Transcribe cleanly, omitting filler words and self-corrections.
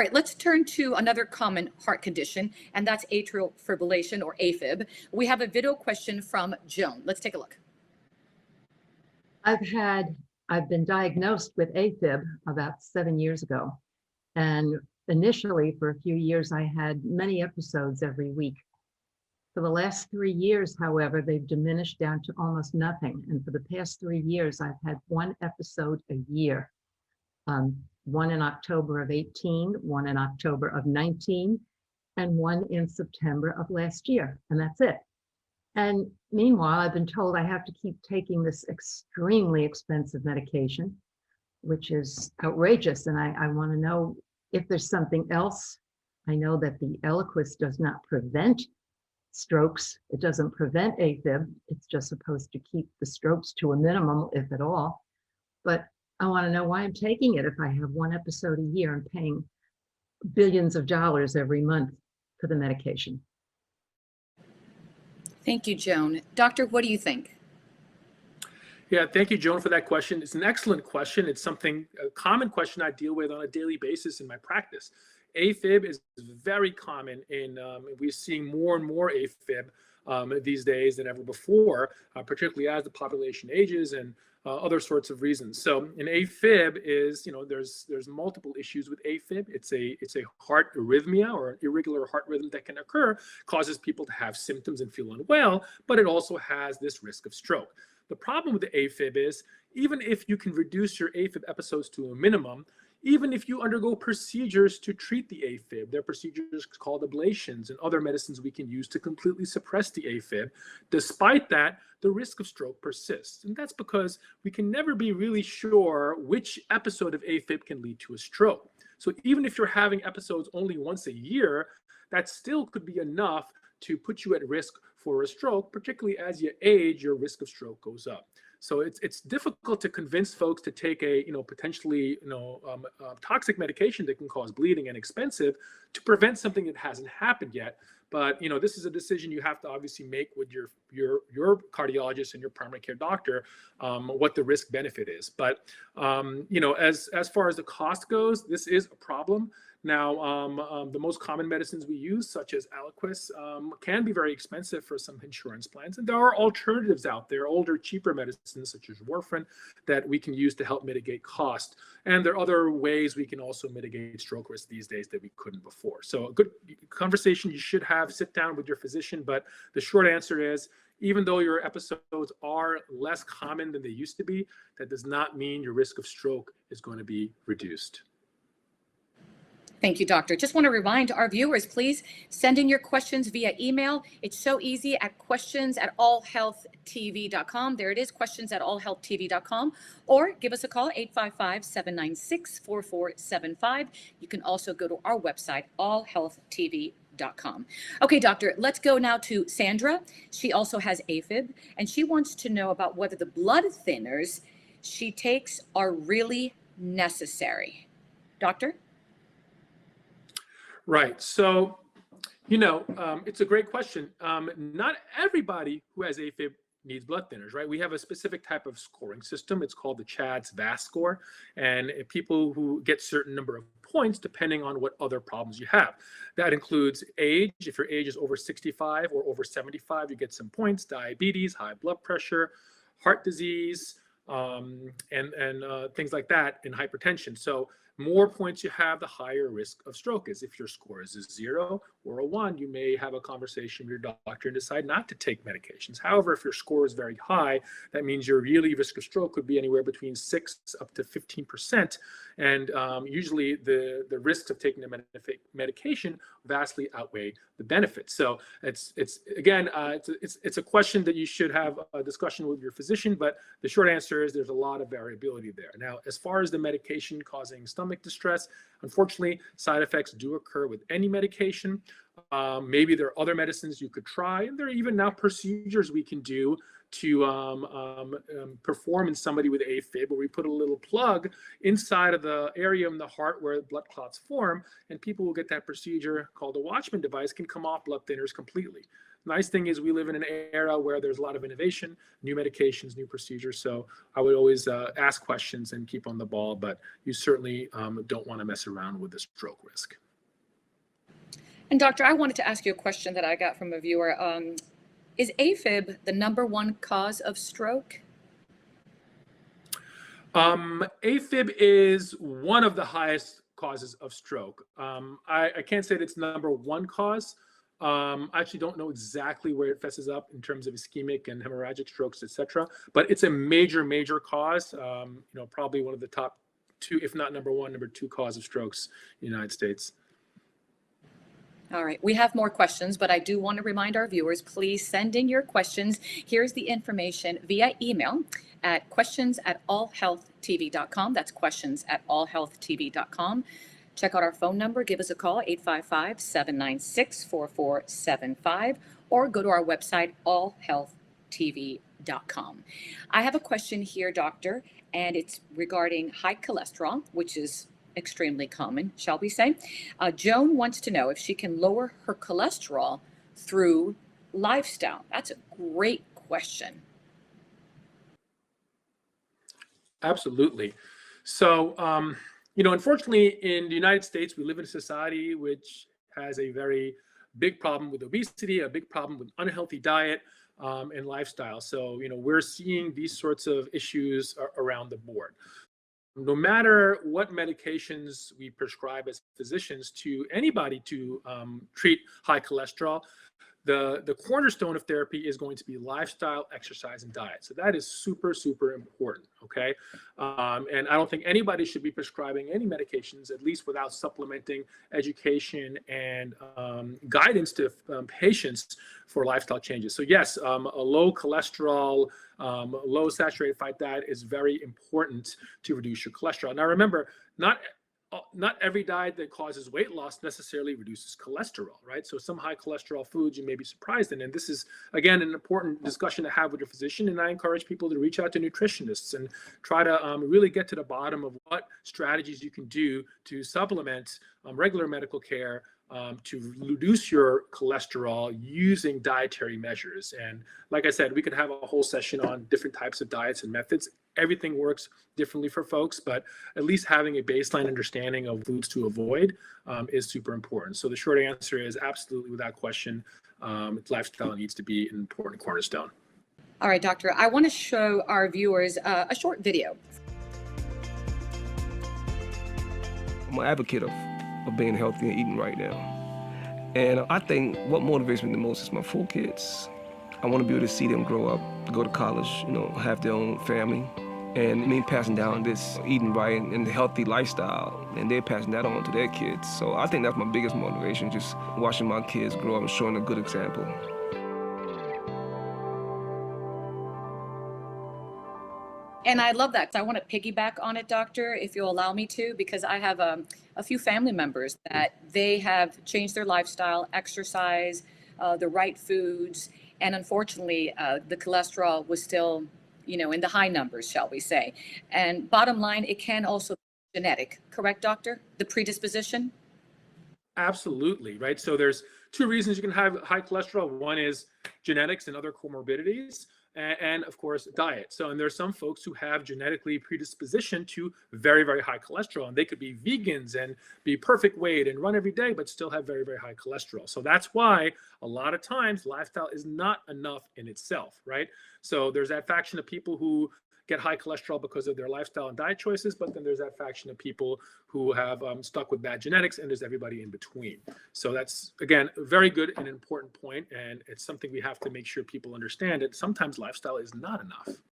right, let's turn to another common heart condition, and that's atrial fibrillation or AFib. We have a video question from Joan. Let's take a look. I've been diagnosed with AFib about 7 years ago. And initially, for a few years, I had many episodes every week. For the last 3 years, however, they've diminished down to almost nothing. And for the past 3 years, I've had one episode a year. One in October of 18, one in October of 19, and one in September of last year. And that's it. And meanwhile, I've been told I have to keep taking this extremely expensive medication, which is outrageous. And I want to know if there's something else. I know that the Eliquis does not prevent strokes. It doesn't prevent AFib. It's just supposed to keep the strokes to a minimum, if at all. But I want to know why I'm taking it if I have one episode a year and paying billions of dollars every month for the medication. Thank you, Joan. Doctor, what do you think? Yeah, thank you, Joan, for that question. It's an excellent question. It's a common question I deal with on a daily basis in my practice. AFib is very common we're seeing more and more AFib these days than ever before, particularly as the population ages and other sorts of reasons. So an AFib is, there's multiple issues with AFib. It's a heart arrhythmia or an irregular heart rhythm that can occur, causes people to have symptoms and feel unwell, but it also has this risk of stroke. The problem with the AFib is, even if you can reduce your AFib episodes to a minimum, even if you undergo procedures to treat the AFib, there are procedures called ablations and other medicines we can use to completely suppress the AFib. Despite that, the risk of stroke persists. And that's because we can never be really sure which episode of AFib can lead to a stroke. So even if you're having episodes only once a year, that still could be enough to put you at risk for a stroke, particularly as you age, your risk of stroke goes up. So it's difficult to convince folks to take a potentially toxic medication that can cause bleeding and expensive to prevent something that hasn't happened yet. But this is a decision you have to obviously make with your cardiologist and your primary care doctor, what the risk benefit is. But as far as the cost goes, this is a problem. Now, the most common medicines we use, such as Eliquis, can be very expensive for some insurance plans. And there are alternatives out there, older, cheaper medicines, such as warfarin, that we can use to help mitigate cost. And there are other ways we can also mitigate stroke risk these days that we couldn't before. So a good conversation you should have, sit down with your physician. But the short answer is, even though your episodes are less common than they used to be, that does not mean your risk of stroke is going to be reduced. Thank you, Doctor. Just want to remind our viewers, please send in your questions via email. It's so easy at questions@allhealthtv.com. There it is, questions@allhealthtv.com. Or give us a call, 855-796-4475. You can also go to our website, allhealthtv.com. Okay, Doctor, let's go now to Sandra. She also has AFib, and she wants to know about whether the blood thinners she takes are really necessary. Doctor? Right. So, it's a great question. Not everybody who has AFib needs blood thinners, right? We have a specific type of scoring system. It's called the CHADS VAS score. And people who get certain number of points depending on what other problems you have. That includes age. If your age is over 65 or over 75, you get some points. Diabetes, high blood pressure, heart disease, and things like that, and hypertension. So more points you have, the higher risk of stroke is. If your score is a 0 or a 1, you may have a conversation with your doctor and decide not to take medications. However, if your score is very high, that means your yearly risk of stroke could be anywhere between 6 up to 15%. And usually the risks of taking the medication vastly outweigh the benefits. So it's a question that you should have a discussion with your physician, but the short answer is there's a lot of variability there. Now, as far as the medication causing stomach distress, unfortunately, side effects do occur with any medication. Maybe there are other medicines you could try, and there are even now procedures we can do to perform in somebody with AFib, where we put a little plug inside of the area in the heart where blood clots form, and people will get that procedure called a Watchman device, can come off blood thinners completely. Nice thing is we live in an era where there's a lot of innovation, new medications, new procedures. So I would always ask questions and keep on the ball, but you certainly don't want to mess around with the stroke risk. And doctor, I wanted to ask you a question that I got from a viewer. Is AFib the #1 cause of stroke? AFib is one of the highest causes of stroke. I can't say that it's #1 cause. I actually don't know exactly where it fesses up in terms of ischemic and hemorrhagic strokes, etc. But it's a major cause. Probably one of the top 2, if not #1, #2 cause of strokes in the United States. All right, we have more questions, but I do want to remind our viewers, please send in your questions. Here's the information via email at questions@allhealthtv.com. That's questions@allhealthtv.com. Check out our phone number. Give us a call, 855-796-4475, or go to our website, allhealthtv.com. I have a question here, doctor, and it's regarding high cholesterol, which is extremely common, shall we say. Joan wants to know if she can lower her cholesterol through lifestyle. That's a great question. Absolutely. So, unfortunately, in the United States, we live in a society which has a very big problem with obesity, a big problem with unhealthy diet and lifestyle. So, we're seeing these sorts of issues around the board. No matter what medications we prescribe as physicians to anybody to treat high cholesterol, the cornerstone of therapy is going to be lifestyle, exercise, and diet. So that is super important, okay? And I don't think anybody should be prescribing any medications, at least without supplementing education and guidance to patients for lifestyle changes. So yes, a low cholesterol, low saturated fat diet is very important to reduce your cholesterol. Now remember, not every diet that causes weight loss necessarily reduces cholesterol, right? So some high cholesterol foods you may be surprised in. And this is, again, an important discussion to have with your physician. And I encourage people to reach out to nutritionists and try to really get to the bottom of what strategies you can do to supplement regular medical care to reduce your cholesterol using dietary measures. And like I said, we could have a whole session on different types of diets and methods. Everything works differently for folks, but at least having a baseline understanding of foods to avoid is super important. So the short answer is absolutely, without question, lifestyle needs to be an important cornerstone. All right, doctor, I want to show our viewers a short video. I'm an advocate of being healthy and eating right now. And I think what motivates me the most is my 4 kids. I want to be able to see them grow up, go to college, have their own family. And me passing down this eating right and the healthy lifestyle, and they're passing that on to their kids. So I think that's my biggest motivation, just watching my kids grow up and showing a good example. And I love that. I want to piggyback on it, doctor, if you'll allow me to, because I have a few family members that they have changed their lifestyle, exercise, the right foods, and unfortunately, the cholesterol was still, in the high numbers, shall we say. And bottom line, it can also be genetic, correct, doctor? The predisposition? Absolutely, right? So there's 2 reasons you can have high cholesterol. One is genetics and other comorbidities, and of course, diet. So, and there's some folks who have genetically predisposition to very high cholesterol, and they could be vegans and be perfect weight and run every day, but still have very high cholesterol. So that's why a lot of times lifestyle is not enough in itself, right? So there's that faction of people who get high cholesterol because of their lifestyle and diet choices, but then there's that faction of people who have stuck with bad genetics, and there's everybody in between. So that's, again, a very good and important point, and it's something we have to make sure people understand that sometimes lifestyle is not enough.